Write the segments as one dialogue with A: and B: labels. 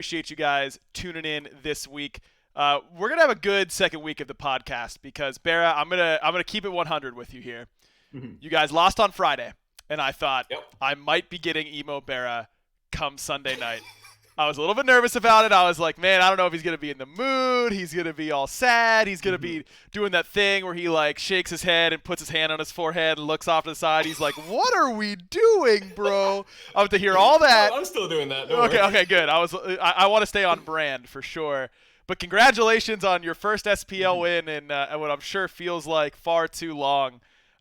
A: Appreciate you guys tuning in this week. We're gonna have a good second week of the podcast because BaRRa, I'm gonna keep it 100 with you here.
B: Mhm.
A: You guys lost on Friday, and I thought
B: Yep.
A: I might be getting emo BaRRa come Sunday night. I was a little bit nervous about it. I was like, man, I don't know if he's going to be in the mood. He's going to be all sad. He's going to be doing that thing where he like shakes his head and puts his hand on his forehead and looks off to the side. He's like, what are we doing, bro? I have to hear all that.
B: I'm still doing that.
A: Okay, good. I want to stay on brand for sure. But congratulations on your first SPL win in what I'm sure feels like far too long.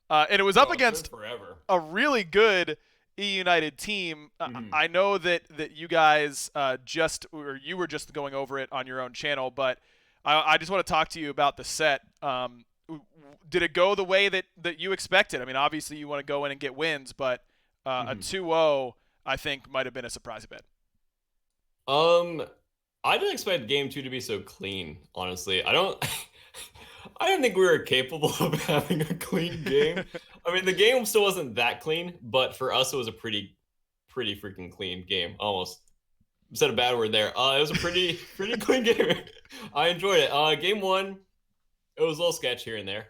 A: And it was up against
B: forever.
A: a really good E United team. I know that you guys you were just going over it on your own channel, but I just want to talk to you about the set. Did it go the way that you expected? I mean, obviously you want to go in and get wins, but a 2-0 I think might have been a surprise a bit.
B: I didn't expect game 2 to be so clean, honestly. I don't think we were capable of having a clean game. I mean, the game still wasn't that clean, but for us, it was a pretty freaking clean game. Almost said a bad word there. It was a pretty clean game. I enjoyed it. Game 1, it was a little sketch here and there.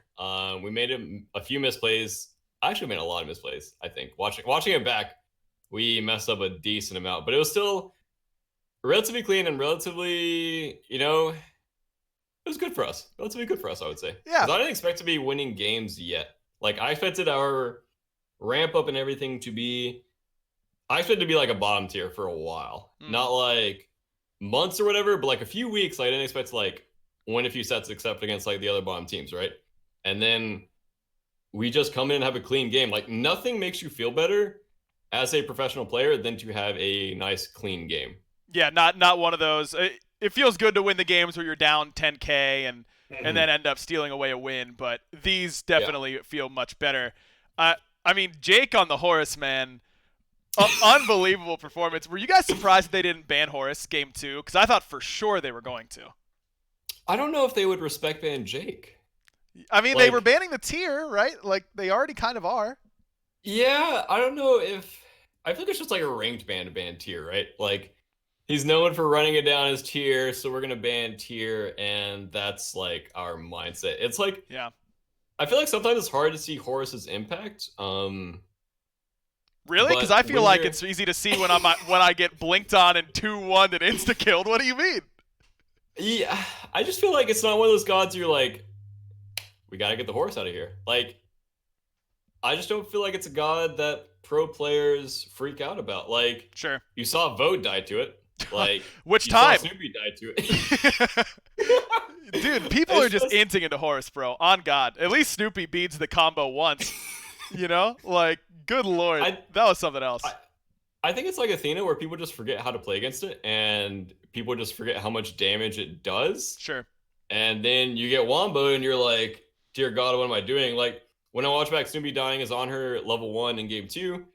B: We made a few misplays. I actually made a lot of misplays, I think. Watching it back, we messed up a decent amount, but it was still relatively clean and relatively, it was good for us. Relatively good for us, I would say.
A: Yeah.
B: 'Cause I didn't expect to be winning games yet. Like, I expected our ramp up and everything to be... I expected to be like a bottom tier for a while. Not like months or whatever, but like a few weeks. I didn't expect to like win a few sets except against like the other bottom teams, right? And then we just come in and have a clean game. Like, nothing makes you feel better as a professional player than to have a nice, clean game.
A: Yeah, not one of those. It feels good to win the games where you're down 10K and then end up stealing away a win, but these definitely feel much better. I mean, Jake on the Horus, man, unbelievable performance. Were you guys surprised that they didn't ban Horus game 2? Because I thought for sure they were going to.
B: I don't know if they would respect ban Jake.
A: I mean, they were banning the tier, right? Like, they already kind of are.
B: Yeah, I don't know if... I feel like it's just like a ranked ban to ban tier, right? Like, he's known for running it down as tier, so we're going to ban tier, and that's like our mindset. It's like...
A: Yeah.
B: I feel like sometimes it's hard to see Horus's impact.
A: Really? Because I feel like it's easy to see when I get blinked on and 2-1 and insta-killed. What do you mean?
B: Yeah, I just feel like it's not one of those gods you're like, we got to get the Horus out of here. Like, I just don't feel like it's a god that pro players freak out about. Like,
A: sure,
B: you saw Vogue die to it. Like,
A: which time?
B: Snoopy died to it.
A: Dude, people are just inting into Horus, bro. On God. At least Snoopy beats the combo once. Like, good lord. That was something else.
B: I think it's like Athena where people just forget how to play against it, and people just forget how much damage it does.
A: Sure.
B: And then you get Wombo, and you're like, dear God, what am I doing? Like, when I watch back Snoopy dying is on her level 1 in game 2,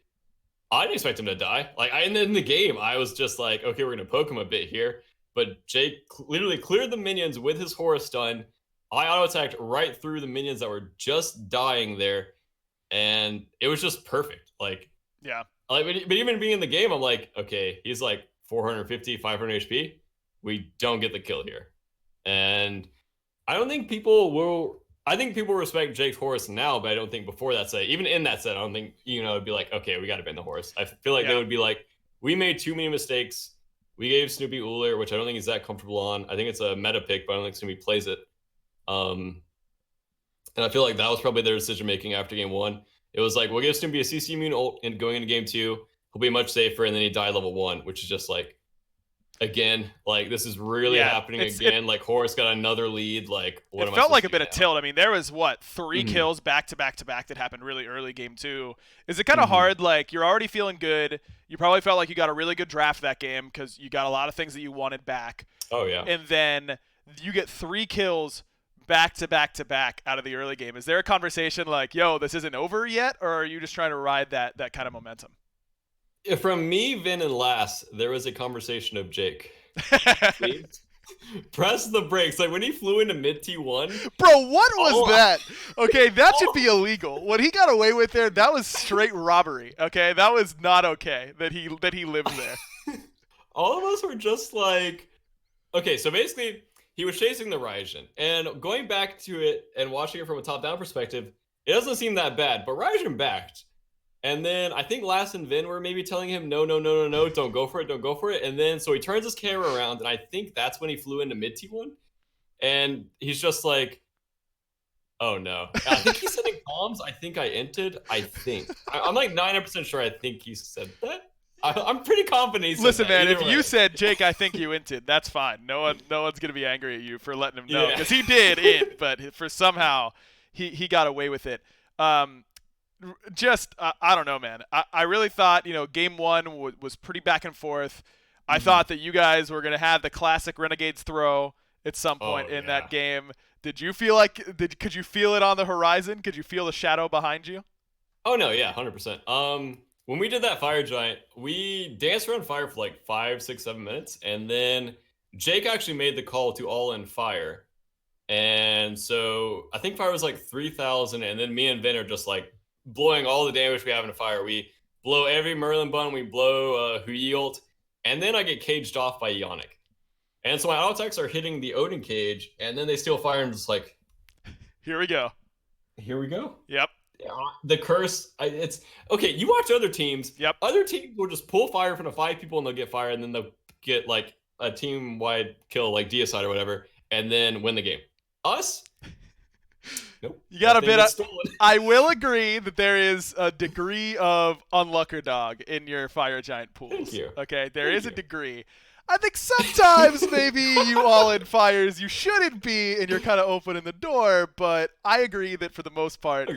B: I didn't expect him to die. Like, in the game, I was just like, okay, we're going to poke him a bit here. But Jake literally cleared the minions with his Horus stun. I auto-attacked right through the minions that were just dying there. And it was just perfect. Like,
A: yeah.
B: Like, but even being in the game, I'm like, okay, he's like 450, 500 HP. We don't get the kill here. And I don't think people will... I think people respect Jake's Horus now, but I don't think before that set, even in that set, I don't think, it'd be like, okay, we got to ban the Horus. I feel like they would be like, we made too many mistakes. We gave Snoopy Uller, which I don't think he's that comfortable on. I think it's a meta pick, but I don't think Snoopy plays it. And I feel like that was probably their decision-making after game 1. It was like, we'll give Snoopy a CC immune ult and going into game 2. He'll be much safer, and then he died level 1, which is just like, again, like, this is really happening again. Like, Horus got another lead. Like, what am I
A: felt like a bit
B: now?
A: of tilt. I mean, there was, 3 kills back to back to back that happened really early game 2. Is it kind of hard? Like, you're already feeling good. You probably felt like you got a really good draft that game because you got a lot of things that you wanted back.
B: Oh, yeah.
A: And then you get 3 kills back to back to back out of the early game. Is there a conversation like, yo, this isn't over yet? Or are you just trying to ride that kind of momentum?
B: From me, Vin, and Lass, there was a conversation of Jake. Press the brakes. Like, when he flew into mid T1.
A: Bro, what was that? Okay, that should be illegal. What he got away with there, that was straight robbery. Okay, that was not okay that he lived there.
B: all of us were just like, okay, so basically he was chasing the Raijin, and going back to it and watching it from a top-down perspective, it doesn't seem that bad, but Raijin backed. And then I think Last and Vin were maybe telling him, no, no, no, no, no, don't go for it, don't go for it. And then so he turns his camera around, and I think that's when he flew into mid T1. And he's just like, oh no. I think he's sending bombs. I think I inted. I think. I'm like 90% sure I think he said that. I'm pretty confident he said
A: Listen,
B: that.
A: man, if you said, Jake, I think you inted, that's fine. No one's going to be angry at you for letting him know. Because he did int, but for somehow he got away with it. I don't know, man. I really thought, game one was pretty back and forth. I thought that you guys were going to have the classic Renegades throw at some point in that game. Did you feel could you feel it on the horizon? Could you feel the shadow behind you?
B: Oh, no, yeah, 100%. When we did that Fire Giant, we danced around fire for like 5, 6, 7 minutes, and then Jake actually made the call to all in fire. And so I think fire was like 3,000, and then me and Vin are just like blowing all the damage we have in a fire. We blow every Merlin bun, we blow Hui ult, and then I get caged off by Ionic. And so my auto attacks are hitting the Odin cage, and then they steal fire and just like,
A: here we go.
B: Here we go.
A: Yep.
B: The curse, it's okay. You watch other teams.
A: Yep.
B: Other teams will just pull fire in front of 5 people and they'll get fire, and then they'll get like a team-wide kill, like Deicide or whatever, and then win the game. Us? Nope.
A: You got a bit of. I will agree that there is a degree of unluckerdog in your Fire Giant pools.
B: Thank you.
A: Okay, there is a degree. I think sometimes maybe you all in fires you shouldn't be, and you're kind of opening the door. But I agree that for the most part,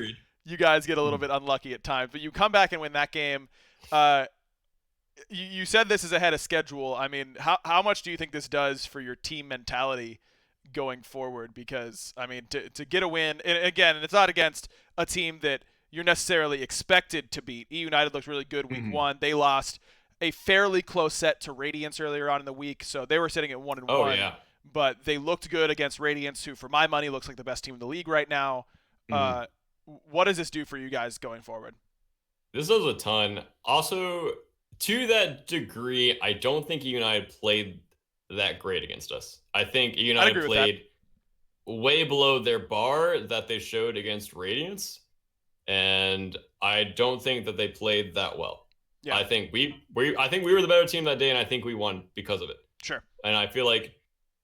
A: you guys get a little bit unlucky at times. But you come back and win that game. You said this is ahead of schedule. I mean, how much do you think this does for your team mentality going forward? Because, I mean, to get a win, and again, it's not against a team that you're necessarily expected to beat. E United looked really good week one. They lost a fairly close set to Radiance earlier on in the week, so they were sitting at 1-1.
B: Oh, yeah.
A: But they looked good against Radiance, who, for my money, looks like the best team in the league right now. What does this do for you guys going forward?
B: This does a ton. Also, to that degree, I don't think United played that great against us. I think United played way below their bar that they showed against Radiance, and I don't think that they played that well. Yeah. I think we were the better team that day, and I think we won because of it.
A: Sure.
B: And I feel like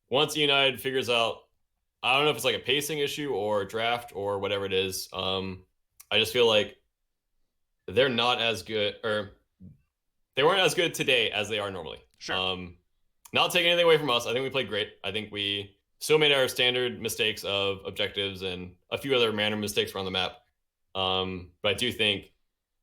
B: once United figures out, I don't know if it's like a pacing issue or draft or whatever it is, I just feel like they're not as good, or they weren't as good today as they are normally.
A: Sure.
B: Not taking anything away from us. I think we played great. I think we still made our standard mistakes of objectives and a few other random mistakes around the map. But I do think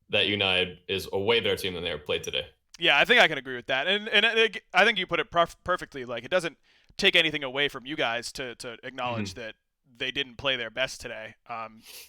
B: that United is a way better team than they ever played today.
A: Yeah, I think I can agree with that. And I think you put it perfectly. Like, it doesn't take anything away from you guys to acknowledge that they didn't play their best today.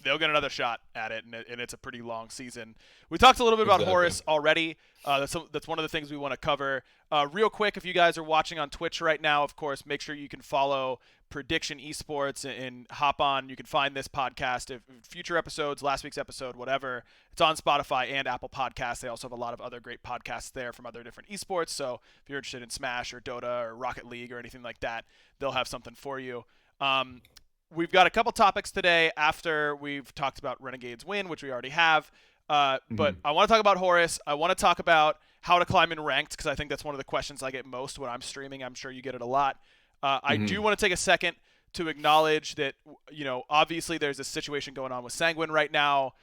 A: They'll get another shot at it, and it's a pretty long season. We talked a little bit about Horus already. That's one of the things we want to cover. Real quick, if you guys are watching on Twitch right now, of course, make sure you can follow Prediction Esports and hop on. You can find this podcast, if future episodes, last week's episode, whatever. It's on Spotify and Apple Podcasts. They also have a lot of other great podcasts there from other different esports. So if you're interested in Smash or Dota or Rocket League or anything like that, they'll have something for you. We've got a couple topics today after we've talked about Renegades win, which we already have. But I want to talk about Horus. I want to talk about how to climb in ranked, because I think that's one of the questions I get most when I'm streaming. I'm sure you get it a lot. I do want to take a second to acknowledge that, obviously there's a situation going on with Sanguine right now.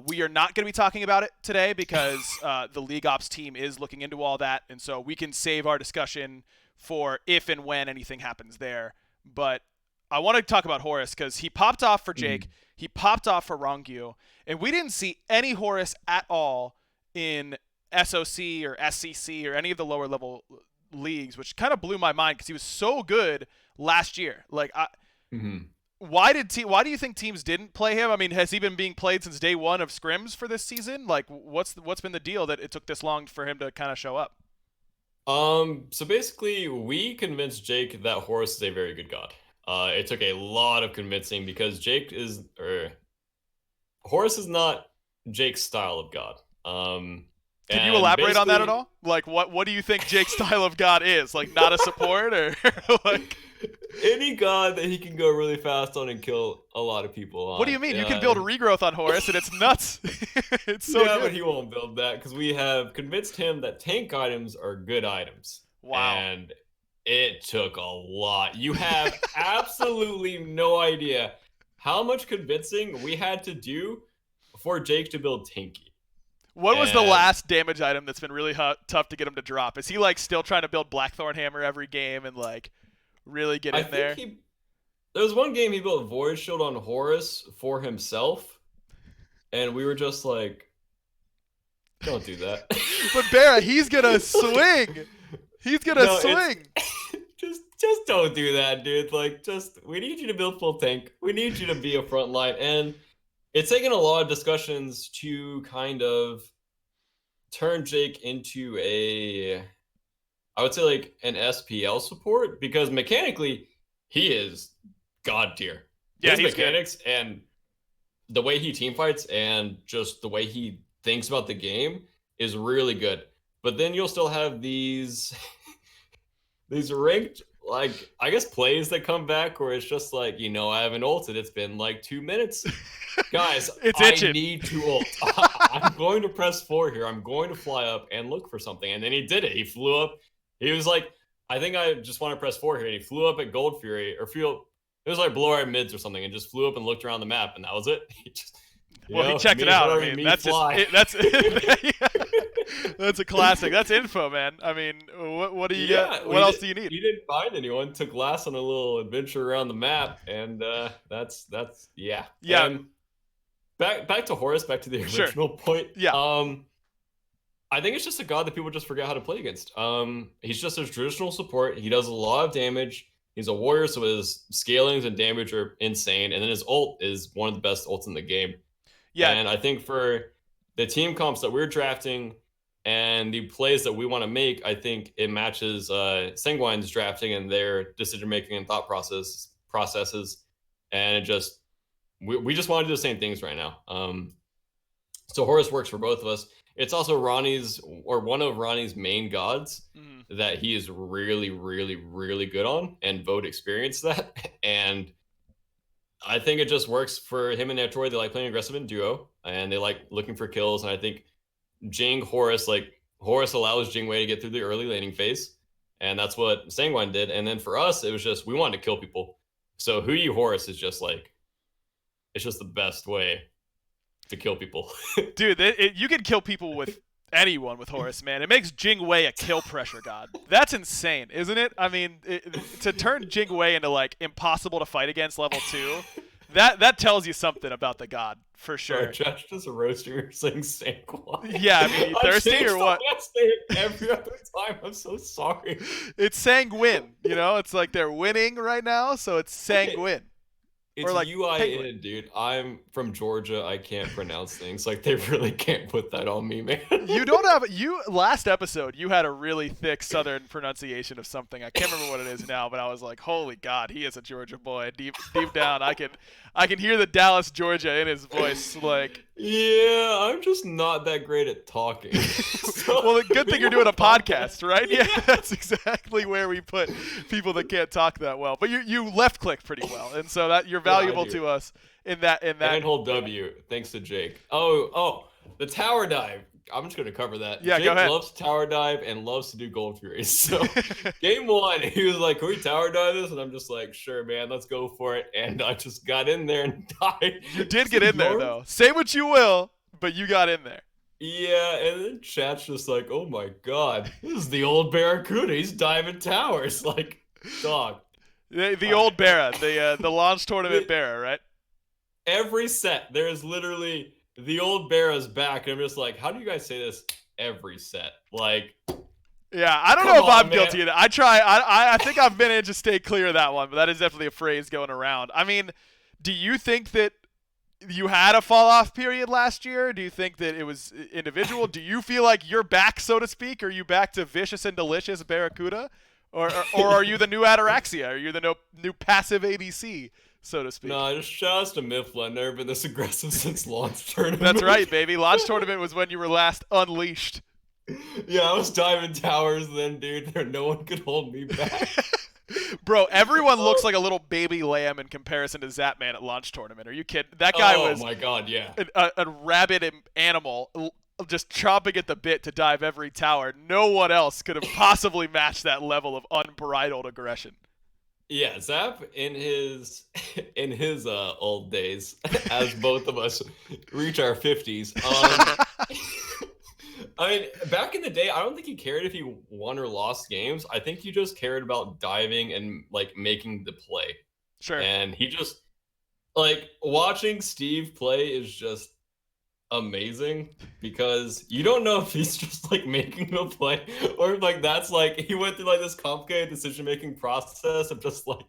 A: We are not going to be talking about it today because the League Ops team is looking into all that, and so we can save our discussion for if and when anything happens there. But I want to talk about Horus because he popped off for Jake. He popped off for Rongyu, and we didn't see any Horus at all in SOC or SCC or any of the lower level leagues, which kind of blew my mind because he was so good last year. Like, why do you think teams didn't play him? I mean, has he been being played since day one of scrims for this season? Like, what's been the deal that it took this long for him to kind of show up?
B: So basically, we convinced Jake that Horus is a very good god. It took a lot of convincing because Horus is not Jake's style of god.
A: Can you elaborate on that at all? Like, what do you think Jake's style of God is? Like, not a support, or like
B: any god that he can go really fast on and kill a lot of people on.
A: What do you mean? You can build regrowth on Horus, and it's nuts. It's so good.
B: But he won't build that because we have convinced him that tank items are good items.
A: Wow.
B: And it took a lot. You have absolutely no idea how much convincing we had to do for Jake to build tanky.
A: What was the last damage item that's been really tough to get him to drop? Is he like still trying to build Blackthorn Hammer every game and like really get in there?
B: There was one game he built Void Shield on Horus for himself, and we were just like, don't do that.
A: But BaRRa, he's gonna swing. He's gonna swing.
B: Just don't do that, dude. Like, we need you to build full tank. We need you to be a front line. And it's taken a lot of discussions to kind of turn Jake into I would say like an SPL support, because mechanically he is god tier.
A: Yeah,
B: his mechanics good. And the way he team fights and just the way he thinks about the game is really good. But then you'll still have these ranked, like, I guess plays that come back where it's just like, I haven't ulted. It's been like 2 minutes. Guys, I need to ult. I'm going to press 4 here. I'm going to fly up and look for something. And then he did it. He flew up. He was like, I think I just want to press 4 here. And he flew up at Gold Fury, or it was like below our mids or something, and just flew up and looked around the map, and that was it. He
A: checked it out. I mean, that's that's a classic. That's info, man. I mean, what do you get? What else do you need?
B: He didn't find anyone. Took Glass on a little adventure around the map, and that's. And back to Horus. Back to the original point.
A: Yeah.
B: I think it's just a god that people just forget how to play against. He's just a traditional support. He does a lot of damage. He's a warrior, so his scalings and damage are insane. And then his ult is one of the best ults in the game. Yeah. And I think for the team comps that we're drafting and the plays that we want to make, I think it matches Sanguine's drafting and their decision-making and thought processes. And it just, we just want to do the same things right now. So Horus works for both of us. It's also one of Ronnie's main gods that he is really, really, really good on, and Vode experienced that. And I think it just works for him and Natori. They like playing aggressive in duo, and they like looking for kills. And I think Horus allows Jingwei to get through the early laning phase, and that's what Sanguine did. And then for us, it was just, we wanted to kill people. So Hu Yi Horus is just like, it's just the best way to kill people.
A: Dude, you can kill people with anyone with Horus, man. It makes Jingwei a kill pressure god. That's insane, isn't it? I mean, to turn Jingwei into like impossible to fight against level 2, that tells you something about the god for sure.
B: Bro, Josh just roasting her saying Sanguine.
A: Yeah, I mean, you thirsty or what?
B: I say it every other time. I'm so sorry.
A: It's Sanguine. It's like they're winning right now, so it's Sanguine.
B: It's like UIN, dude. I'm from Georgia. I can't pronounce things. Like, they really can't put that on me, man.
A: Last episode, you had a really thick Southern pronunciation of something. I can't remember what it is now, but I was like, holy God, he is a Georgia boy. Deep down, I can hear the Dallas, Georgia in his voice. Like,
B: yeah, I'm just not that great at talking.
A: Well, good thing you're doing a podcast, right? Yeah, that's exactly where we put people that can't talk that well. But you left click pretty well, and so that you're valuable to us in that. And
B: hold W, thanks to Jake. Oh, the tower dive. I'm just gonna cover that.
A: Yeah,
B: Jake
A: go ahead.
B: Loves tower dive and loves to do gold furies. So game 1, he was like, "Can we tower dive this?" And I'm just like, "Sure, man, let's go for it." And I just got in there and died.
A: You did get in there though. Say what you will, but you got in there.
B: Yeah, and then chat's just like, "Oh my God, this is the old BaRRaCCuDDa. He's diving towers." Like, dog.
A: The old BaRRa, the launch tournament BaRRa, right?
B: Every set, there is literally the old BaRRa's back. And I'm just like, how do you guys say this every set? Like,
A: yeah, I don't know if I'm guilty of that. I think I've managed to stay clear of that one, but that is definitely a phrase going around. I mean, do you think that you had a fall-off period last year? Do you think that it was individual? Do you feel like you're back, so to speak? Are you back to vicious and delicious BaRRaCCuDDa? Or are you the new Ataraxia? Are you the new passive ADC, so to speak?
B: No, just shout out to Mifflin. I've never been this aggressive since launch tournament.
A: That's right, baby. Launch tournament was when you were last unleashed.
B: Yeah, I was diving towers then, dude. There, no one could hold me back.
A: Bro, everyone looks like a little baby lamb in comparison to Zapman at launch tournament. Are you kidding? That guy
B: Oh
A: was
B: my god, yeah.
A: a rabid animal, just chomping at the bit to dive every tower. No one else could have possibly matched that level of unbridled aggression.
B: Yeah, Zap in his old days, as both of us reach our 50s. I mean, back in the day, I don't think he cared if he won or lost games. I think he just cared about diving and like making the play.
A: Sure.
B: And he just like watching Steve play is just amazing because you don't know if he's just like making the play or if, like that's like he went through like this complicated decision-making process of just like,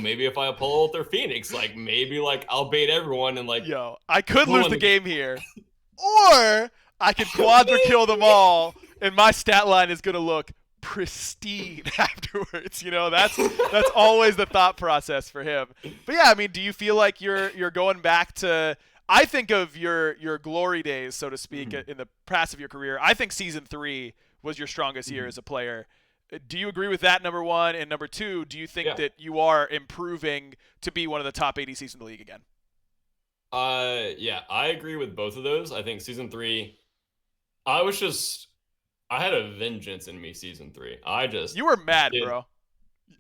B: maybe if I pull out their Phoenix, like maybe like I'll bait everyone and like
A: I could lose the game here, or I could quadra kill them all and my stat line is gonna look pristine afterwards. That's always the thought process for him. But yeah, I mean, do you feel like you're going back to, I think of your glory days, so to speak, in the past of your career. I think season 3 was your strongest year as a player. Do you agree with that, number one? And number two, do you think that you are improving to be one of the top ADCs in the league again?
B: Yeah, I agree with both of those. I think season 3, I had a vengeance in me season 3.
A: You were mad, bro.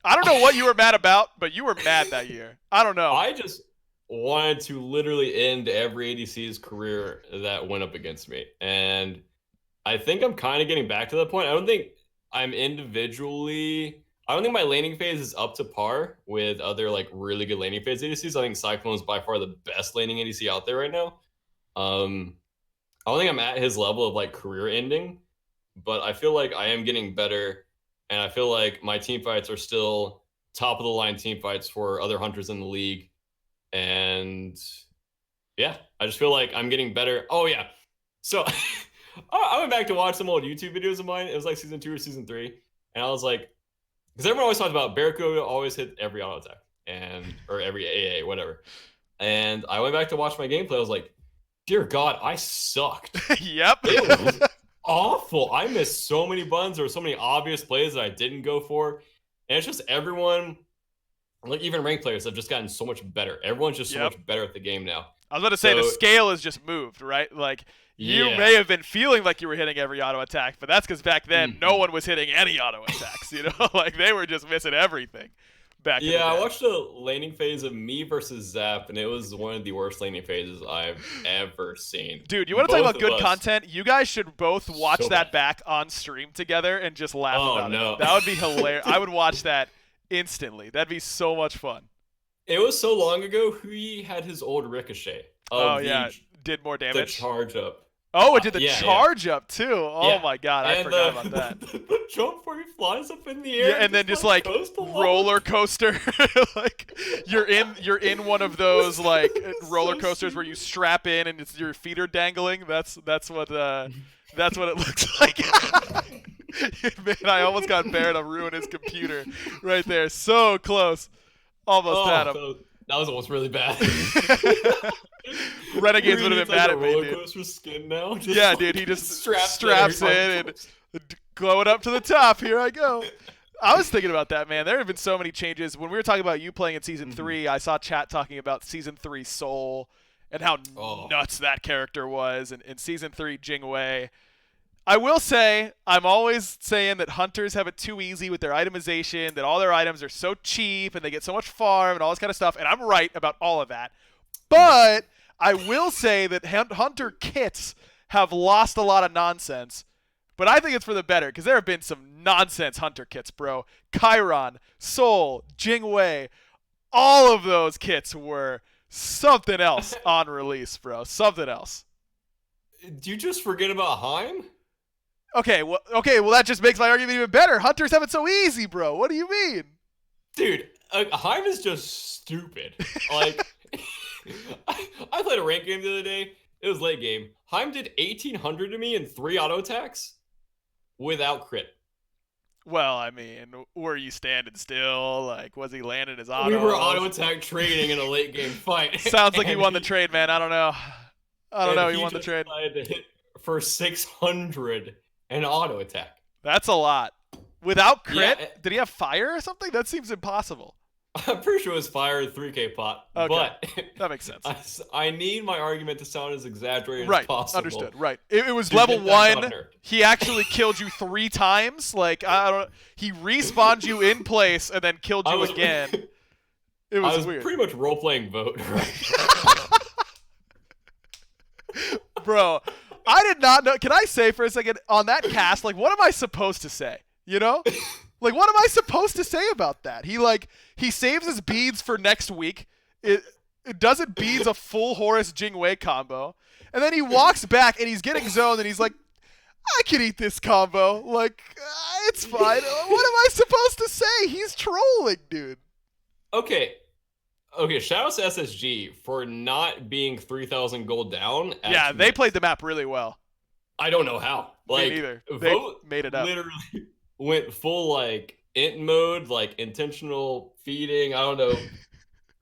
A: I don't know what you were mad about, but you were mad that year. I don't know.
B: I just wanted to literally end every ADC's career that went up against me. And I think I'm kind of getting back to that point. I don't think my laning phase is up to par with other like really good laning phase ADCs. I think Cyclone is by far the best laning ADC out there right now. I don't think I'm at his level of like career ending, but I feel like I am getting better. And I feel like my team fights are still top of the line team fights for other hunters in the league. And yeah, I just feel like I'm getting better. Oh yeah. So I went back to watch some old YouTube videos of mine. It was like season 2 or season 3. And I was like, because everyone always talks about BaRRaCCuDDa always hit every auto attack or every AA, whatever. And I went back to watch my gameplay. I was like, dear God, I sucked.
A: Yep.
B: It was awful. I missed so many buttons. There were so many obvious plays that I didn't go for. And it's just everyone, like even ranked players have just gotten so much better. Everyone's just so much better at the game now.
A: I was about to say, the scale has just moved, right? Like, you may have been feeling like you were hitting every auto attack, but that's because back then no one was hitting any auto attacks, Like, they were just missing everything back in the day.
B: I watched a laning phase of me versus Zap, and it was one of the worst laning phases I've ever seen.
A: Dude, you want to talk about good content? You guys should both watch that back on stream together and just laugh about it. That would be hilarious. I would watch that instantly. That'd be so much fun.
B: It was so long ago, he had his old Ricochet.
A: Did more damage?
B: The charge up.
A: Oh, it did the charge up too. Oh my God, I forgot about that.
B: The jump where he flies up in the air.
A: Yeah, and then just like roller coaster. Like you're in one of those like roller coasters where you strap in and your feet are dangling. That's what it looks like. Man, I almost got Bear to ruin his computer right there. So close. Almost had him.
B: That was almost really bad.
A: Renegades would have been mad at me,
B: roller coaster skin now.
A: Dude, he just straps in and going up to the top. Here I go. I was thinking about that, man. There have been so many changes. When we were talking about you playing in Season 3, I saw chat talking about Season 3 Soul and how nuts that character was. And in Season 3, Jingwei. I will say, I'm always saying that hunters have it too easy with their itemization, that all their items are so cheap and they get so much farm and all this kind of stuff. And I'm right about all of that. But I will say that hunter kits have lost a lot of nonsense. But I think it's for the better because there have been some nonsense hunter kits, bro. Chiron, Soul, Jingwei, all of those kits were something else on release, bro. Something else.
B: Do you just forget about Heim?
A: Okay, well, that just makes my argument even better. Hunters have it so easy, bro. What do you mean?
B: Dude, Heim is just stupid. Like, I played a ranked game the other day. It was late game. Heim did 1,800 to me in 3 auto attacks without crit.
A: Well, I mean, were you standing still? Like, was he landing his auto?
B: We were auto attack trading in a late game fight.
A: Sounds like he won the trade, man. I don't know. He won the trade.
B: Decided to hit for 600 and auto attack.
A: That's a lot. Without crit?
B: Yeah,
A: Did he have fire or something? That seems impossible.
B: I'm pretty sure it was fire 3K pot,
A: Okay.
B: but
A: That makes sense.
B: I need my argument to sound as exaggerated
A: Right.
B: as possible.
A: Understood. Right. It was
B: To
A: level
B: get that
A: 1.
B: nerfed.
A: He actually killed you 3 times. Like, I don't. He respawned you in place and then killed you again. It was
B: I was
A: weird.
B: pretty much role-playing vote. Right?
A: Bro, I did not know. Can I say for a second on that cast, like, what am I supposed to say? You know? Like, what am I supposed to say about that? He saves his beads for next week. It doesn't beads a full Horus Jingwei combo. And then he walks back and he's getting zoned and he's like, I can eat this combo. Like, it's fine. What am I supposed to say? He's trolling, dude.
B: Okay, shoutouts to SSG for not being 3,000 gold down.
A: Yeah, they played the map really well.
B: I don't know how. Like,
A: Me neither. They made it up.
B: Literally went full, like, int mode, like, intentional feeding. I don't know.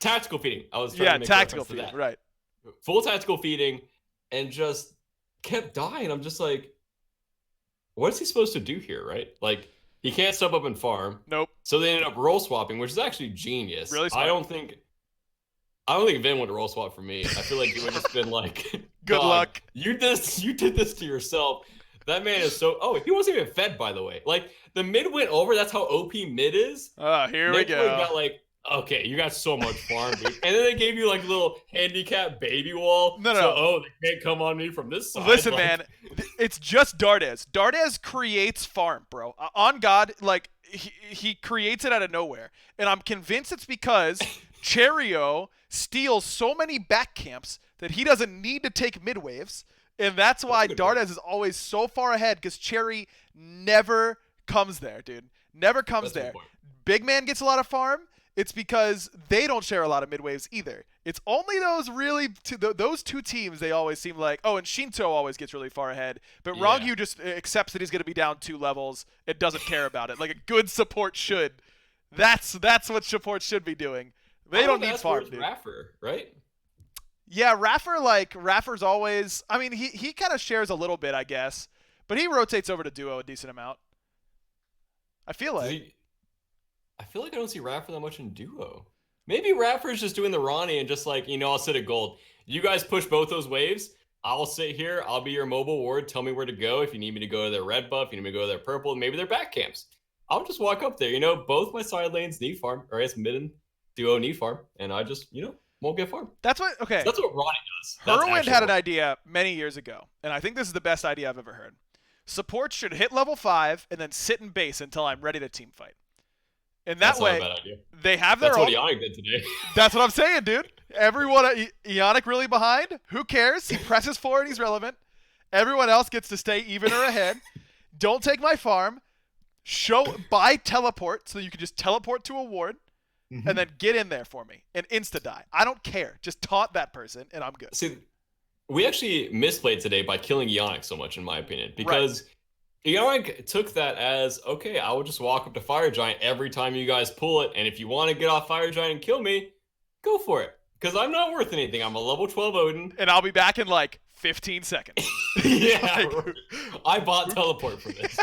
B: Tactical feeding. I was trying to make
A: tactical
B: reference to
A: feeding,
B: that.
A: right.
B: Full tactical feeding and just kept dying. I'm just like, what's he supposed to do here, right? Like, he can't step up and farm.
A: Nope.
B: So they ended up role swapping, which is actually genius.
A: Really smart.
B: I don't think Vin would roll swap for me. I feel like he would have just been like,
A: Good luck.
B: You did this to yourself. That man is so. Oh, he wasn't even fed, by the way. Like, the mid went over. That's how OP mid is.
A: Here we go.
B: Got like, okay, you got so much farm, dude. And then they gave you like a little handicap baby wall.
A: No.
B: So, they can't come on me from this side.
A: Listen,
B: like,
A: man, it's just Dardes. Dardes creates farm, bro. On God, like, he creates it out of nowhere. And I'm convinced it's because Cherio steals so many back camps that he doesn't need to take mid waves. And that's why Dardes is always so far ahead, because Cherry never comes there, dude. Never comes there. Big man gets a lot of farm. It's because they don't share a lot of mid waves either. It's only those two teams they always seem like. Oh, and Shinto always gets really far ahead. But Rongyu just accepts that he's going to be down 2 levels. It doesn't care about it. Like a good support should. That's what support should be doing. They don't need farm, dude.
B: Raffer, right?
A: Yeah, Raffer's always. I mean, he kind of shares a little bit, I guess, but he rotates over to duo a decent amount. I feel like
B: I don't see Raffer that much in duo. Maybe Raffer's just doing the Ronnie and just like, I'll sit at gold. You guys push both those waves. I'll sit here. I'll be your mobile ward. Tell me where to go. If you need me to go to their red buff, you need me to go to their purple, maybe their back camps. I'll just walk up there. Both my side lanes need farm, or I guess mid and duo need farm, and I just, won't get farm.
A: That's what Ronnie
B: does.
A: Herwin had an idea many years ago, and I think this is the best idea I've ever heard. Support should hit level 5 and then sit in base until I'm ready to team fight. And that way, they have their own.
B: That's what Ionic did today.
A: That's what I'm saying, dude. Everyone, Ionic really behind. Who cares? He presses forward, he's relevant. Everyone else gets to stay even or ahead. Don't take my farm. Buy teleport so you can just teleport to a ward. And then get in there for me and insta-die. I don't care. Just taunt that person, and I'm good.
B: See, we actually misplayed today by killing Ionic so much, in my opinion. Because Ionic took that as, okay, I will just walk up to Fire Giant every time you guys pull it, and if you want to get off Fire Giant and kill me, go for it. Because I'm not worth anything. I'm a level 12 Odin.
A: And I'll be back in, 15 seconds.
B: Yeah, I bought teleport for this.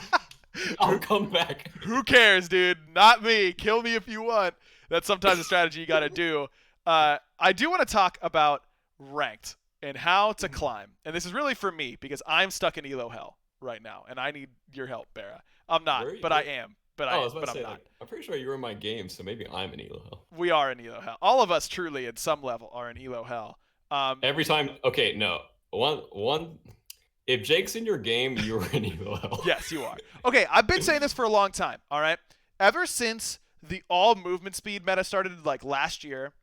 B: I'll come back.
A: Who cares, dude? Not me. Kill me if you want. That's sometimes a strategy you got to do. I do want to talk about ranked and how to climb. And this is really for me because I'm stuck in Elo hell right now, and I need your help, BaRRA. I'm not, but I am. But I'm not.
B: I'm pretty sure you were in my game, so maybe I'm in Elo hell.
A: We are in Elo hell. All of us truly, at some level, are in Elo hell.
B: Every time. Okay, no. One. If Jake's in your game, you're in Elo hell.
A: Yes, you are. Okay, I've been saying this for a long time. All right, ever since the all movement speed meta started last year,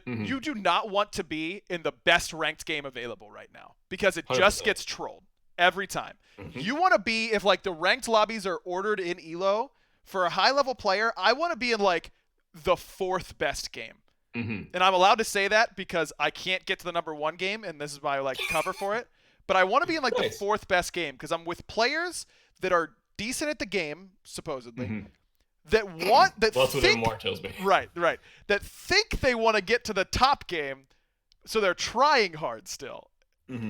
A: you do not want to be in the best ranked game available right now because it 100%. Just gets trolled every time. You want to be, if the ranked lobbies are ordered in Elo, for a high level player, I want to be in the 4th best game. And I'm allowed to say that because I can't get to the number 1 game, and this is my cover for it. But I want to be in the 4th best game because I'm with players that are decent at the game, supposedly. That think they want to get to the top game, so they're trying hard still.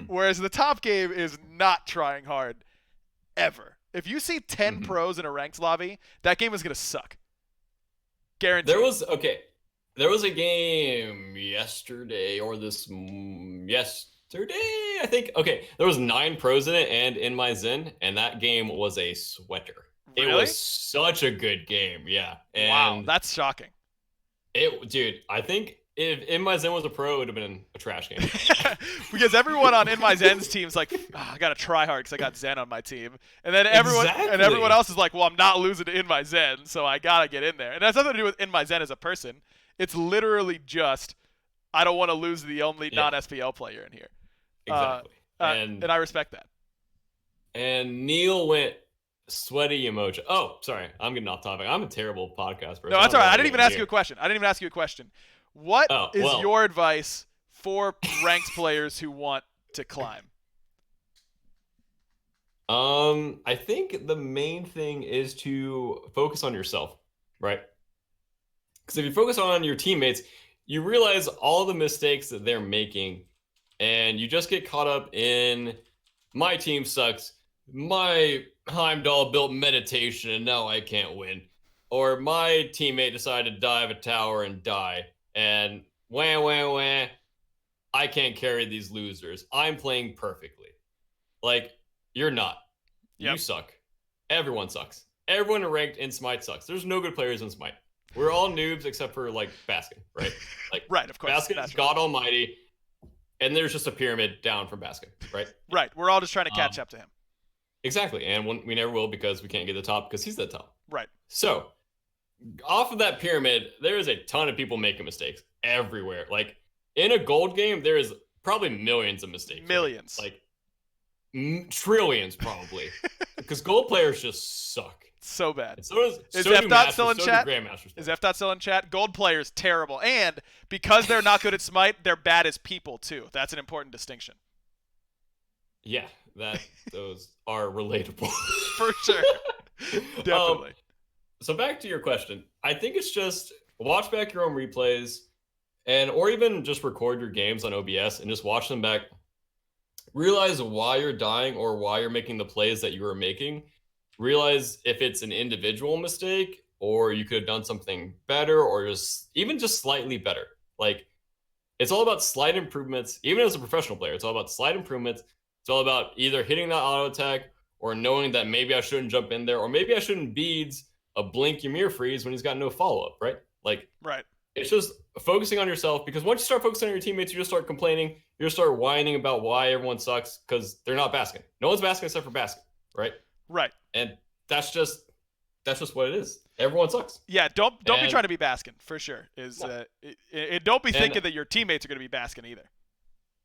A: Whereas the top game is not trying hard ever. If you see 10 pros in a ranked lobby, that game is going to suck. Guaranteed.
B: There was a game yesterday I think. Okay, there was 9 pros in it and in my Zen, and that game was a sweater.
A: Really?
B: It was such a good game. Yeah. And
A: wow, that's shocking.
B: Dude, I think if In My Zen was a pro, it would have been a trash game.
A: Because everyone on In My Zen's team's like, I gotta try hard because I got Zen on my team, and then everyone else is like, well, I'm not losing to In My Zen, so I gotta get in there. And it has nothing to do with In My Zen as a person. It's literally just I don't want to lose the only non-SPL player in here.
B: Exactly.
A: And I respect that.
B: And Neil went sweaty emoji. Oh, sorry, I'm getting off topic. I'm a terrible podcast person.
A: No, that's all right. I didn't even ask you a question. What is your advice for ranked players who want to climb?
B: I think the main thing is to focus on yourself, right? Because if you focus on your teammates, you realize all the mistakes that they're making, and you just get caught up in my team sucks, my Heimdall built meditation and now I can't win, or my teammate decided to dive a tower and die, and wah, I can't carry these losers. I'm playing perfectly. Like, you're not. Yep. You suck. Everyone sucks. Everyone ranked in Smite sucks. There's no good players in Smite. We're all noobs except for, like, Baskin, right? Like,
A: right, of course.
B: Baskin is God Almighty, and there's just a pyramid down from Baskin, right?
A: Right. We're all just trying to catch up to him.
B: Exactly, and we never will because we can't get to the top because he's the top.
A: Right.
B: So, off of that pyramid, there is a ton of people making mistakes everywhere. Like, in a gold game, there is probably millions of mistakes.
A: Millions.
B: Right? Like, trillions probably. Because gold players just suck.
A: So bad.
B: And is
A: F-Dot still in chat? Is F-Dot still in chat? Gold players, terrible. And because they're not good at Smite, they're bad as people, too. That's an important distinction.
B: Yeah, those are relatable.
A: For sure. Definitely.
B: So back to your question. I think it's just watch back your own replays or even just record your games on OBS and just watch them back. Realize why you're dying or why you're making the plays that you were making. Realize if it's an individual mistake or you could have done something better or just slightly better. Like, it's all about slight improvements. Even as a professional player, it's all about slight improvements. It's all about either hitting that auto attack or knowing that maybe I shouldn't jump in there or maybe I shouldn't beads a blink Ymir freeze when he's got no follow-up, right? Like,
A: right.
B: It's just focusing on yourself, because once you start focusing on your teammates, you just start complaining. You just start whining about why everyone sucks because they're not Baskin. No one's Baskin except for Baskin, right?
A: Right.
B: And that's just what it is. Everyone sucks.
A: Yeah, don't be trying to be Baskin, for sure. Don't be thinking that your teammates are going to be Baskin either.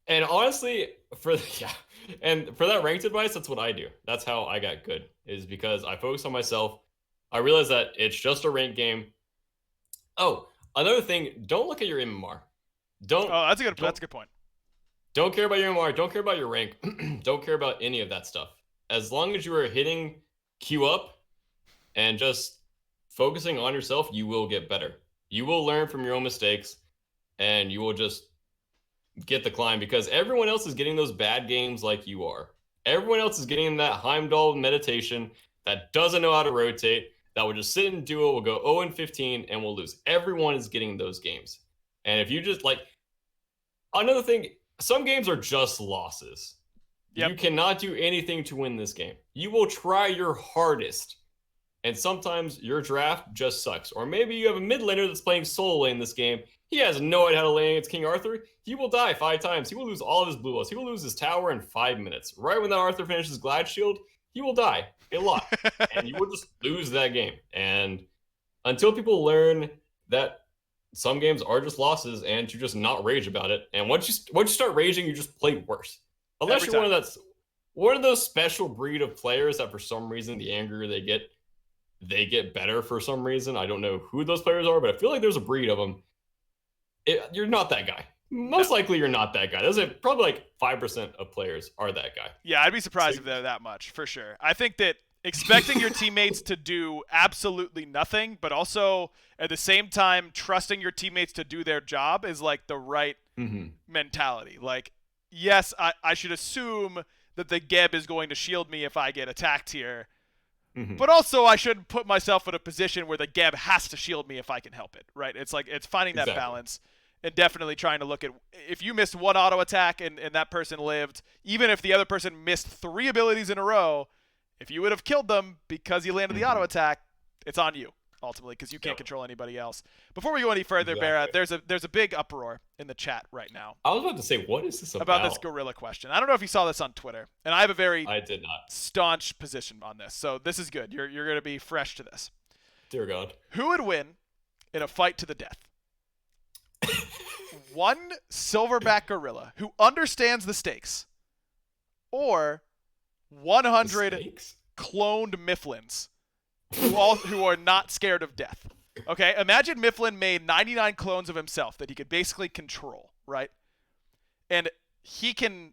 B: And honestly, for that ranked advice, that's what I do. That's how I got good, is because I focus on myself. I realize that it's just a ranked game. Oh, another thing, don't look at your MMR.
A: That's a good point.
B: Don't care about your MMR. Don't care about your rank. Don't care about any of that stuff. As long as you are hitting Q up and just focusing on yourself, you will get better. You will learn from your own mistakes, and you will just get the climb, because everyone else is getting those bad games like you are. Everyone else is getting that Heimdall meditation that doesn't know how to rotate, that will just sit and duo, will go 0-15, and will lose. Everyone is getting those games. And if you just, like, another thing, some games are just losses. Yep. You cannot do anything to win this game. You will try your hardest, and sometimes your draft just sucks. Or maybe you have a mid laner that's playing solo lane this game. He has no idea how to lane against King Arthur. He will die 5 times. He will lose all of his blue balls. He will lose his tower in 5 minutes. Right when that Arthur finishes Glad Shield, he will die a lot. And you will just lose that game. And until people learn that some games are just losses and to just not rage about it. And once you start raging, you just play worse. Unless you're one of those special breed of players that for some reason, the angrier they get better for some reason. I don't know who those players are, but I feel like there's a breed of them. You're not that guy. Most likely you're not that guy. There's probably like 5% of players are that guy.
A: Yeah, I'd be surprised if they're that much, for sure. I think that expecting your teammates to do absolutely nothing, but also at the same time trusting your teammates to do their job is like the right mentality. Like, yes, I should assume that the Geb is going to shield me if I get attacked here, But also, I shouldn't put myself in a position where the Geb has to shield me if I can help it, right? It's like it's finding that balance and definitely trying to look at if you missed one auto attack and that person lived, even if the other person missed 3 abilities in a row, if you would have killed them because you landed the auto attack, it's on you ultimately because you can't control anybody else. Before we go any further, BaRRa, there's a big uproar in the chat right now.
B: I was about to say, what is this
A: about this gorilla question? I don't know if you saw this on Twitter, and I have a very
B: I did not
A: staunch position on this, so this is good. You're going to be fresh to this.
B: Dear God.
A: Who would win in a fight to the death? One silverback gorilla who understands the stakes, or 100 cloned Mifflins who are not scared of death. Okay, imagine Mifflin made 99 clones of himself that he could basically control, right? And he can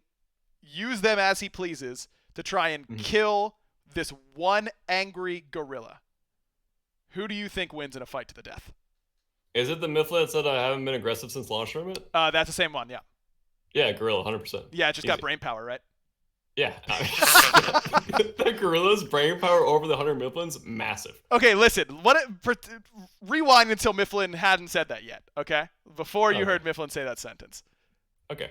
A: use them as he pleases to try and kill this one angry gorilla. Who do you think wins in a fight to the death?
B: Is it the Mifflin that said I haven't been aggressive since launch tournament?
A: That's the same one, yeah.
B: Yeah, gorilla, 100%.
A: Yeah, it just got brain power, right?
B: Yeah. The gorilla's brain power over the 100 Mifflins, massive.
A: Okay, listen. Rewind until Mifflin hadn't said that yet, okay? Before you heard Mifflin say that sentence.
B: Okay.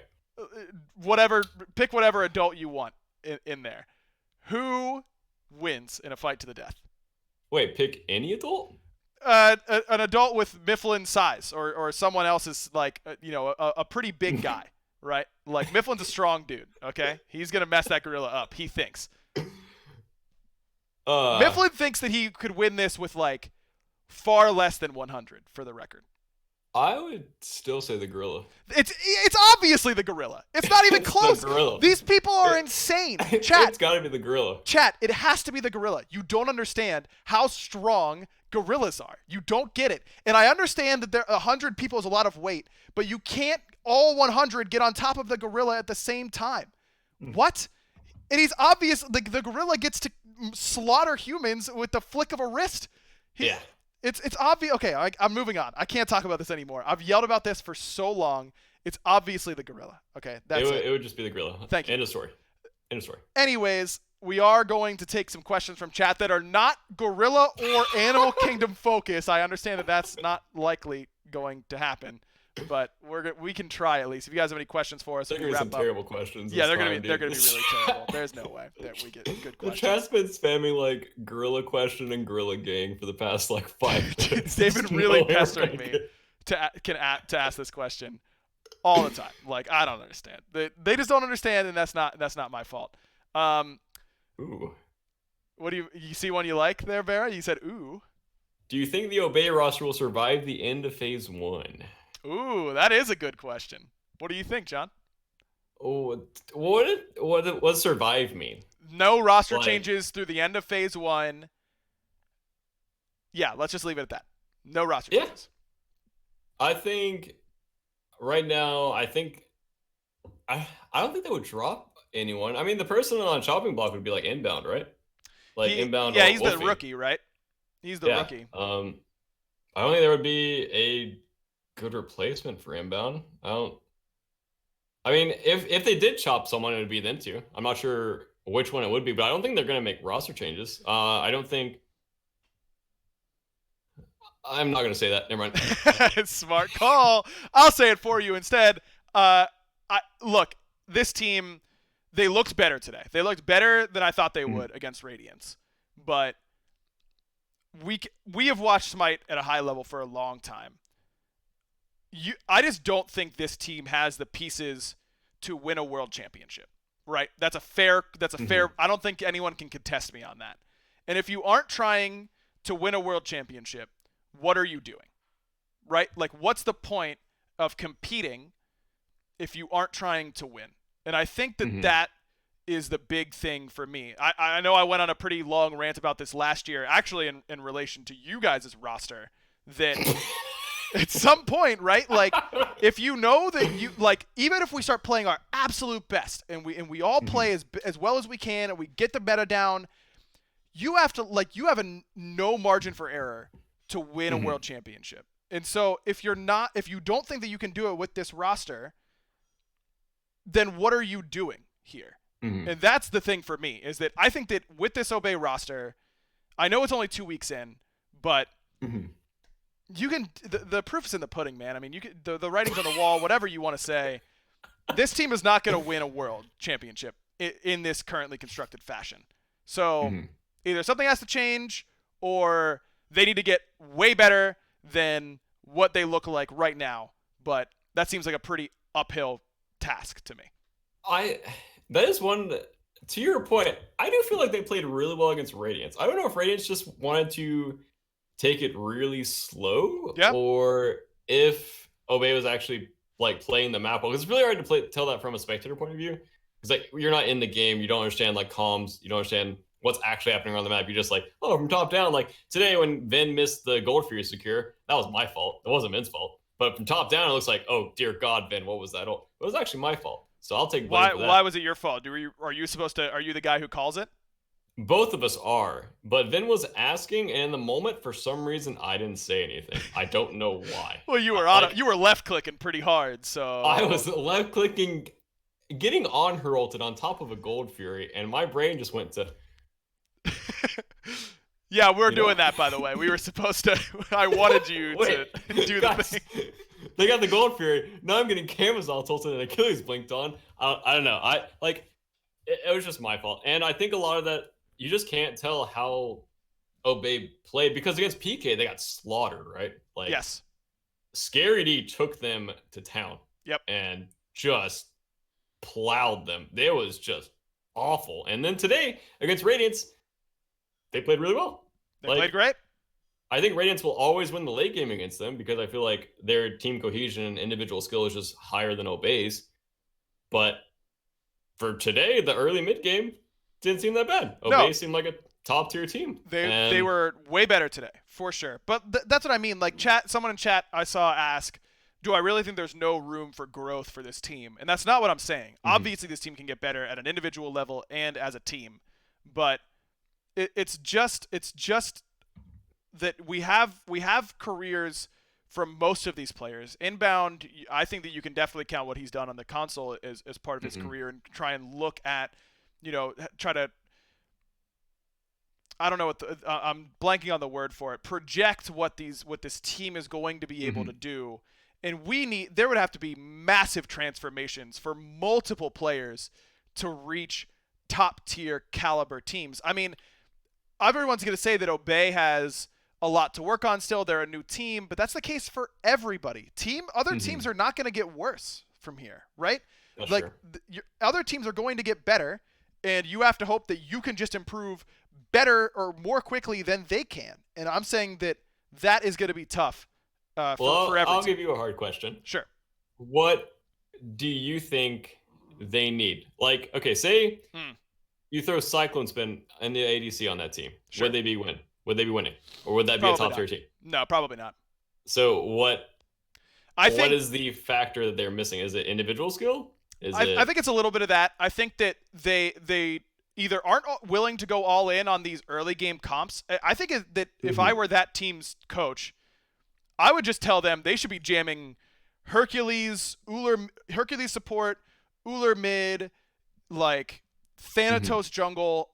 A: Pick whatever adult you want in there. Who wins in a fight to the death?
B: Wait, pick any adult?
A: An adult with Mifflin size or someone else's, like, a pretty big guy. Right? Like, Mifflin's a strong dude, okay? He's going to mess that gorilla up, he thinks. Mifflin thinks that he could win this with, like, far less than 100, for the record.
B: I would still say the gorilla.
A: It's obviously the gorilla. It's not even close.
B: The gorilla.
A: These people are insane. Chat.
B: It's got to be the gorilla.
A: Chat, it has to be the gorilla. You don't understand how strong gorillas are. You don't get it. And I understand that 100 people is a lot of weight, but you can't all 100 get on top of the gorilla at the same time. What? And he's obvious. The gorilla gets to slaughter humans with the flick of a wrist.
B: Yeah.
A: It's obvious. Okay, I'm moving on. I can't talk about this anymore. I've yelled about this for so long. It's obviously the gorilla. Okay, that's it.
B: It would just be the gorilla.
A: Thank you.
B: End of story.
A: Anyways, we are going to take some questions from chat that are not gorilla or Animal Kingdom focus. I understand that that's not likely going to happen, but we can try at least. If you guys have any questions for us,
B: they're going to be some terrible questions.
A: Yeah, they're going to be really terrible. There's no way that we get good questions.
B: The chat's been spamming like gorilla question and gorilla gang for the past like 5 minutes.
A: They've been really pestering me to ask this question all the time. Like, I don't understand. They just don't understand, and that's not my fault.
B: Ooh.
A: What do you see one you like there, BaRRa? You said ooh.
B: Do you think the Obey roster will survive the end of Phase 1?
A: Ooh, that is a good question. What do you think, John?
B: Oh, what does survive mean?
A: No roster changes through the end of Phase 1. Yeah, let's just leave it at that. No roster changes.
B: I think right now, I don't think they would drop anyone. I mean, the person on chopping block would be like Inbound, right? Like Inbound.
A: Yeah, he's the rookie, right? He's the rookie.
B: I don't think there would be a good replacement for Inbound. I mean, if they did chop someone, it would be them two. I'm not sure which one it would be, but I don't think they're going to make roster changes. I don't think. I'm not going to say that. Never mind.
A: Smart call. I'll say it for you instead. Look, this team, they looked better today. They looked better than I thought they would against Radiance. But we have watched Smite at a high level for a long time. I just don't think this team has the pieces to win a world championship. Right? That's a fair. I don't think anyone can contest me on that. And if you aren't trying to win a world championship, what are you doing? Right? Like, what's the point of competing if you aren't trying to win? And I think that is the big thing for me. I know I went on a pretty long rant about this last year, actually in relation to you guys' roster, that at some point, right? Like, if you know that you, like, even if we start playing our absolute best and we all play as well as we can and we get the meta down, you have to, no margin for error to win a world championship. And so if you don't think that you can do it with this roster, then what are you doing here? And that's the thing for me, is that I think that with this Obey roster, I know it's only 2 weeks in, but
B: Mhm.
A: you can the proof is in the pudding, man. I mean, you can the writing's on the wall, whatever you want to say. This team is not going to win a world championship in this currently constructed fashion. So either something has to change, or they need to get way better than what they look like right now. But that seems like a pretty uphill task to me.
B: That is one that, to your point, I do feel like they played really well against Radiance. I don't know if Radiance just wanted to take it really slow, or if Obey was actually like playing the map well. It's really hard to tell that from a spectator point of view, because like you're not in the game, you don't understand like comms, you don't understand what's actually happening on the map. You're just like, oh, from top down. Like today when Vin missed the Gold Fury secure, that was my fault. It wasn't Vin's fault. But from top down, it looks like, oh dear God, Vin, what was that? Oh, it was actually my fault. So I'll take blame for that.
A: Why was it your fault? Are you the guy who calls it?
B: Both of us are, but Vin was asking, and in the moment, for some reason, I didn't say anything. I don't know why.
A: Well, you were you were left clicking pretty hard, so
B: I was left clicking, getting on her ulted on top of a Gold Fury, and my brain just went to.
A: Yeah, we're doing that, by the way. We were supposed to. I wanted you to do the thing.
B: They got the Gold Fury. Now I'm getting cameras all tilted and Achilles blinked on. I don't know. It was just my fault, and I think a lot of that. You just can't tell how Obey played, because against PK they got slaughtered, right? Like,
A: yes,
B: Scary D took them to town.
A: Yep,
B: and just plowed them. It was just awful. And then today against Radiance, they played really well.
A: They played great.
B: I think Radiance will always win the late game against them, because I feel like their team cohesion and individual skill is just higher than Obey's. But for today, the early mid game didn't seem that bad. Obey seemed like a top tier team.
A: They were way better today, for sure. But that's what I mean. Like someone in chat I saw ask, do I really think there's no room for growth for this team? And that's not what I'm saying. Obviously, this team can get better at an individual level and as a team. But it's just that we have careers from most of these players. Inbound, I think that you can definitely count what he's done on the console as part of his career, and try and look at, try to, I don't know I'm blanking on the word for it, project what this team is going to be able to do. And there would have to be massive transformations for multiple players to reach top tier caliber teams. I mean, everyone's going to say that Obey has a lot to work on still. They're a new team, but that's the case for everybody. Other teams are not going to get worse from here, right?
B: That's
A: like other teams are going to get better, and you have to hope that you can just improve better or more quickly than they can. And I'm saying that is going to be tough for every
B: I'll
A: team.
B: give you a hard question.
A: Sure.
B: What do you think they need? Like, okay, say you throw Cyclone Spin and the ADC on that team.
A: Sure.
B: Would they be winning? Or would that be a top tier team?
A: No, probably not.
B: So what is the factor that they're missing? Is it individual skill?
A: I think it's a little bit of that. I think that they either aren't willing to go all in on these early game comps. I think that if I were that team's coach, I would just tell them they should be jamming Hercules support, Uller mid, like Thanatos jungle.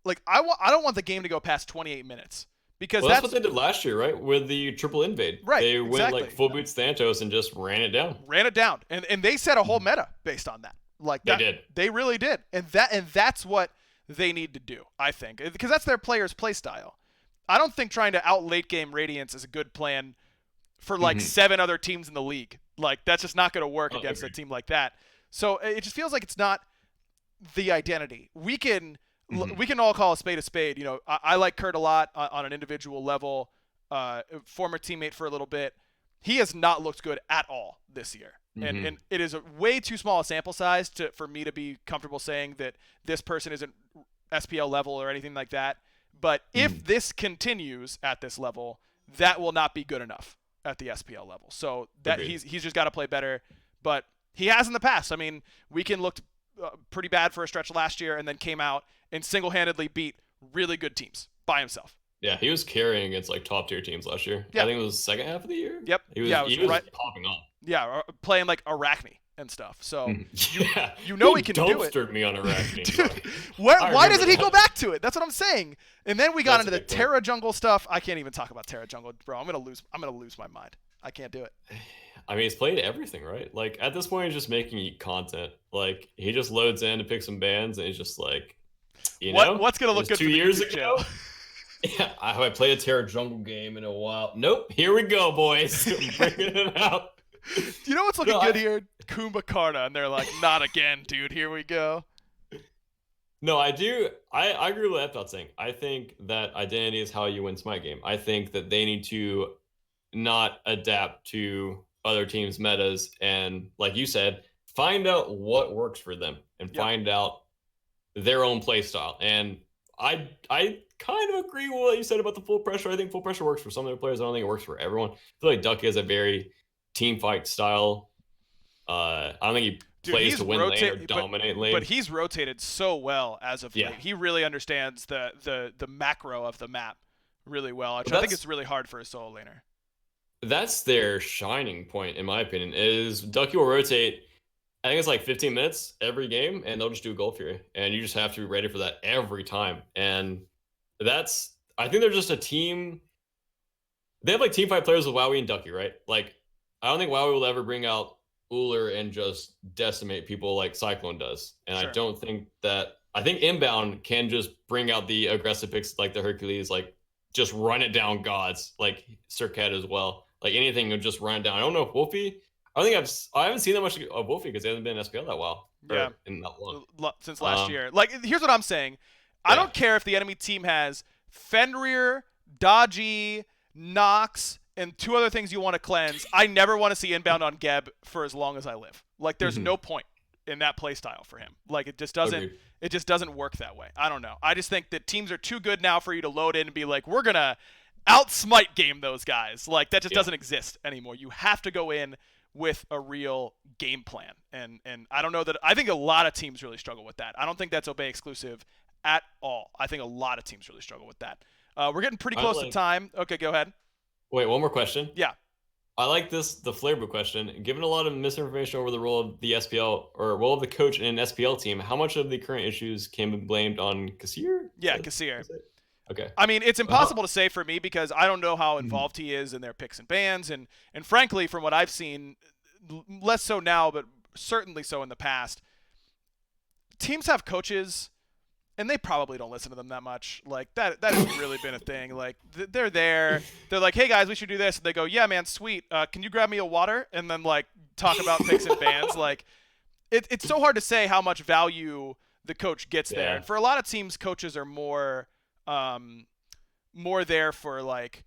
A: Like I don't want the game to go past 28 minutes, because
B: that's what they did last year, right? With the triple invade.
A: Right.
B: They went like full boots Thanatos and just ran it down.
A: And they set a whole meta based on that. Like
B: they did.
A: They really did. And that's what they need to do, I think, because that's their players' play style. I don't think trying to out late game Radiance is a good plan for like 7 other teams in the league. Like that's just not going to work against a team like that. So it just feels like it's not the identity. We can all call a spade. I like Kurt a lot on an individual level. Former teammate for a little bit. He has not looked good at all this year. And it is a way too small a sample size for me to be comfortable saying that this person isn't SPL level or anything like that. But if this continues at this level, that will not be good enough at the SPL level. So that he's just got to play better. But he has in the past. I mean, Weekend looked pretty bad for a stretch last year, and then came out and single-handedly beat really good teams by himself.
B: Yeah, he was carrying against like top tier teams last year.
A: Yeah.
B: I think it was the second half of the year.
A: Yep.
B: He was popping off.
A: Yeah, playing like Arachne and stuff. So
B: yeah,
A: you know he can do it.
B: Dumpstered me on Arachne.
A: Dude, why doesn't he go back to it? That's what I'm saying. And then we got into the Terra Jungle stuff. I can't even talk about Terra Jungle, bro. I'm gonna lose my mind. I can't do it.
B: I mean, he's played everything, right? Like at this point, he's just making content. Like he just loads in to pick some bands, and he's just like,
A: what's gonna look good
B: 2
A: for
B: years
A: the
B: ago. Yeah, I played a Terra Jungle game in a while. Nope, here we go, boys. Bringing it out.
A: You know what's looking good here? Kumbhakarna, and they're like, not again, dude. Here we go.
B: No, I do. I agree with that thing. I think that identity is how you win Smite game. I think that they need to not adapt to other teams' metas and, like you said, find out what works for them and find out their own play style. And I kind of agree with what you said about the full pressure. I think full pressure works for some of their players. I don't think it works for everyone. I feel like Ducky has a very team fight style. I don't think he plays to win lane or dominate lane.
A: But he's rotated so well as of late. He really understands the macro of the map really well, which I think it's really hard for a solo laner.
B: That's their shining point, in my opinion, is Ducky will rotate, I think it's like 15 minutes every game, and they'll just do Gold Fury. And you just have to be ready for that every time. And I think they're just a team. They have like team fight players with Wowie and Ducky, right? Like, I don't think Wowie will ever bring out Uller and just decimate people like Cyclone does. And I don't think that, I think Inbound can just bring out the aggressive picks like the Hercules, like just run it down gods, like Circat as well. Like anything would just run it down. I don't know if Wolfie, I haven't seen that much of Wolfie because he hasn't been in SPL that well.
A: Yeah.
B: In that long.
A: Since last year. Like, here's what I'm saying. I don't care if the enemy team has Fenrir, Dodgy, Nox, and 2 other things you want to cleanse. I never want to see Inbound on Geb for as long as I live. Like, there's no point in that play style for him. Like, it just doesn't work that way. I don't know. I just think that teams are too good now for you to load in and be like, we're going to out-smite game those guys. Like, that just doesn't exist anymore. You have to go in with a real game plan. And I don't know that – I think a lot of teams really struggle with that. I don't think that's Obey exclusive at all. I think a lot of teams really struggle with that. We're getting pretty close to time. Okay, go ahead.
B: Wait, one more question.
A: Yeah.
B: I like the Flairbook question. Given a lot of misinformation over the role of the SPL or role of the coach in an SPL team, how much of the current issues can be blamed on Kassir?
A: Yeah, Kassir.
B: Okay.
A: I mean, it's impossible to say for me because I don't know how involved he is in their picks and bans, and frankly, from what I've seen, less so now, but certainly so in the past, teams have coaches, and they probably don't listen to them that much. Like, that has really been a thing. Like, they're there. They're like, hey, guys, we should do this. And they go, yeah, man, sweet. Can you grab me a water? And then, like, talk about picks and bans. Like, it's so hard to say how much value the coach gets there. And for a lot of teams, coaches are more there for, like,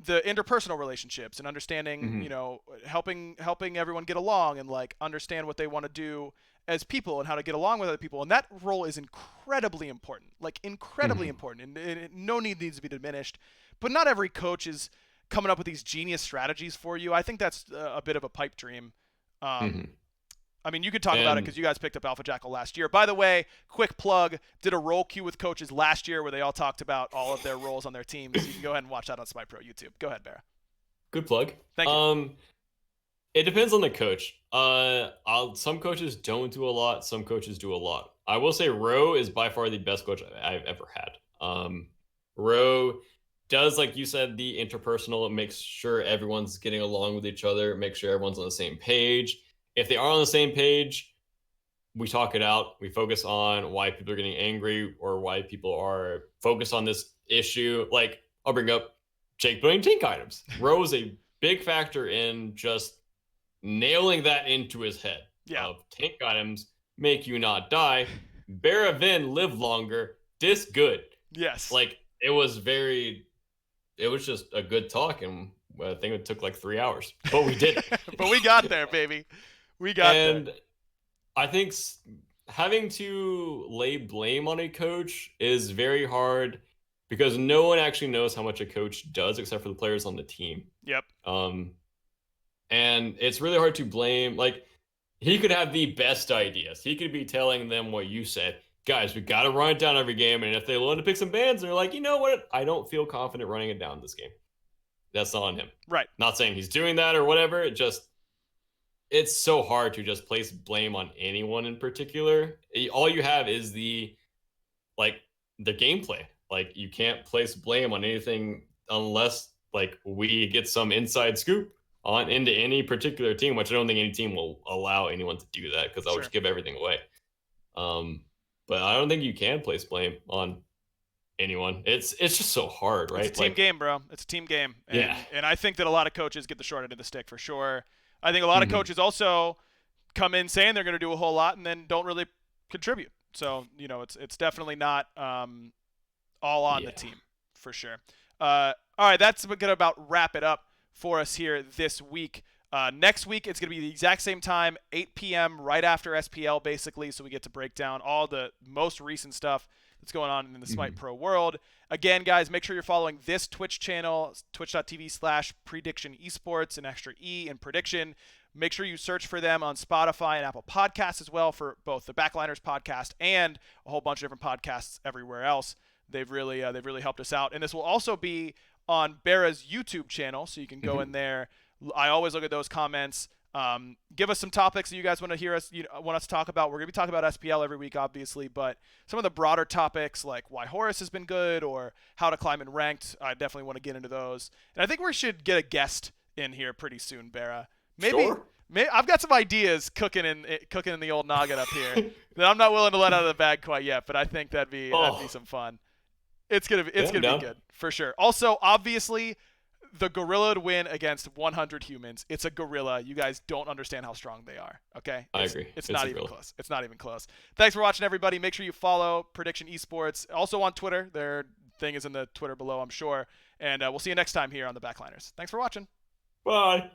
A: the interpersonal relationships and understanding, you know, helping everyone get along and, like, understand what they want to do as people and how to get along with other people. And that role is incredibly important, like incredibly important. And no need needs to be diminished, but not every coach is coming up with these genius strategies for you. I think that's a bit of a pipe dream. I mean, you could talk about it because you guys picked up Alpha Jackal last year. By the way, quick plug, did a role queue with coaches last year where they all talked about all of their roles on their teams. You can go ahead and watch that on Smite Pro YouTube. Go ahead, BaRRa.
B: Good plug.
A: Thank you.
B: It depends on the coach. Some coaches don't do a lot. Some coaches do a lot. I will say Ro is by far the best coach I've ever had. Ro does, like you said, the interpersonal. It makes sure everyone's getting along with each other. Make sure everyone's on the same page. If they are on the same page, we talk it out. We focus on why people are getting angry or why people are focused on this issue. Like, I'll bring up Jake putting tank items. Ro is a big factor in just nailing that into his head.
A: Yeah.
B: Tank items make you not die. BaRRa Vin live longer. This good.
A: Yes.
B: Like, it was just a good talk, and I think it took like 3 hours, but we did it.
A: But we got there, baby. We got there.
B: And I think having to lay blame on a coach is very hard because no one actually knows how much a coach does except for the players on the team.
A: Yep.
B: And it's really hard to blame. Like, he could have the best ideas. He could be telling them what you said. Guys, we got to run it down every game. And if they want to pick some bans, they're like, you know what? I don't feel confident running it down this game. That's not on him.
A: Right.
B: Not saying he's doing that or whatever. it's so hard to just place blame on anyone in particular. All you have is the gameplay. Like, you can't place blame on anything unless like we get some inside scoop on into any particular team, which I don't think any team will allow anyone to do that, because that would just give everything away. But I don't think you can place blame on anyone. It's just so hard, right?
A: It's a team game, bro. It's a team game. And,
B: yeah.
A: And I think that a lot of coaches get the short end of the stick for sure. I think a lot of coaches also come in saying they're going to do a whole lot and then don't really contribute. So, it's definitely not all on the team for sure. All right, that's going to about wrap it up for us here this week. Next week, it's going to be the exact same time, 8 p.m., right after SPL, basically, so we get to break down all the most recent stuff that's going on in the Smite Pro world. Again, guys, make sure you're following this Twitch channel, twitch.tv/Prediction Esports, and extra E in prediction. Make sure you search for them on Spotify and Apple Podcasts as well, for both the Backliners podcast and a whole bunch of different podcasts everywhere else. They've really helped us out. And this will also be on BaRRa's YouTube channel, so you can go in there. I always look at those comments. Give us some topics that you guys want to hear us, want us to talk about. We're going to be talking about SPL every week, obviously, but some of the broader topics like why Horus has been good or how to climb in ranked, I definitely want to get into those. And I think we should get a guest in here pretty soon, BaRRa. Maybe I've got some ideas cooking in the old noggin up here that I'm not willing to let out of the bag quite yet, but I think that'd be some fun. It's gonna be good for sure. Also, obviously, the gorilla would win against 100 humans. It's a gorilla. You guys don't understand how strong they are. Okay,
B: I agree.
A: It's not even close. It's not even close. Thanks for watching, everybody. Make sure you follow Prediction Esports. Also on Twitter. Their thing is in the Twitter below, I'm sure. And we'll see you next time here on the Backliners. Thanks for watching.
B: Bye.